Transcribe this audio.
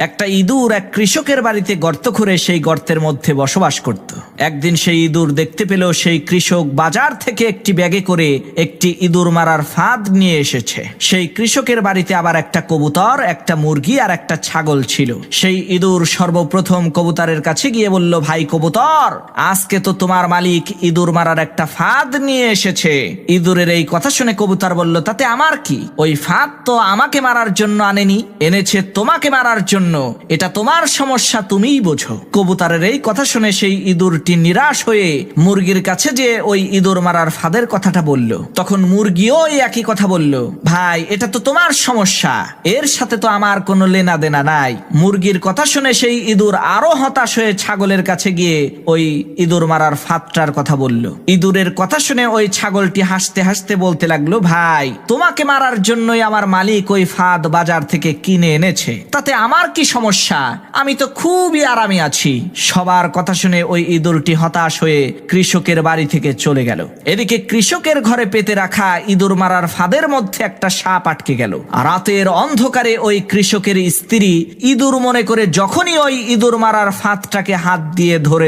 একটা ইঁদুর এক কৃষকের বাড়িতে গর্ত করে সেই গর্তের মধ্যে বসবাস করত। একদিন সেই ইঁদুর দেখতে পেল সেই কৃষক বাজার থেকে একটি ব্যাগে করে একটি ইঁদুর মারার ফাঁদ নিয়ে এসেছে। সেই কৃষকের বাড়িতে আবার একটা কবুতর, একটা মুরগি আর একটা ছাগল ছিল। সেই ইঁদুর সর্বপ্রথম কবুতরের কাছে গিয়ে বলল, ভাই কবুতর, আজকে তো তোমার মালিক ইঁদুর মারার একটা ফাঁদ নিয়ে এসেছে। ইঁদুরের এই কথা শুনে কবুতর বলল, তাতে আমার কি? ওই ফাঁদ তো আমাকে মারার জন্য আনেনি, এনেছে তোমাকে মারার জন্য। এটা তোমার সমস্যা, তুমিই বোঝো। কবুতরের এই কথা শুনে সেই ইঁদুরটি নিরাশ হয়ে মুরগির কাছে যে ওই ইঁদুর মারার ফাঁদের কথাটা বলল। তখন মুরগিও এই একই কথা বলল, ভাই এটা তো তোমার সমস্যা, এর সাথে তো আমার কোনো লেনা দেনা নাই। মুরগির কথা শুনে সেই ইঁদুর আরো হতাশ হয়ে ছাগলের কাছে গিয়ে ওই ইঁদুর মারার ফাঁদটার কথা বলল। ইঁদুরের কথা শুনে ওই ছাগলটি হাসতে হাসতে বলতে লাগলো, ভাই তোমাকে মারার জন্যই আমার মালিক ওই ফাঁদ বাজার থেকে কিনে এনেছে, তাতে আমার কি সমস্যা? আমি তো খুবই আরামে আছি। সবার কথা শুনে ওই ইঁদুরটি হতাশ হয়ে কৃষকের বাড়ি থেকে চলে গেল। এদিকে কৃষকের ঘরে পেতে রাখা ইঁদুর মারার ফাঁদের মধ্যে একটা সাপ আটকে গেল। আর রাতের অন্ধকারে ওই কৃষকের স্ত্রী ইঁদুর মনে করে যখনই ওই ইঁদুর মারার ফাঁদটাকে হাত দিয়ে ধরে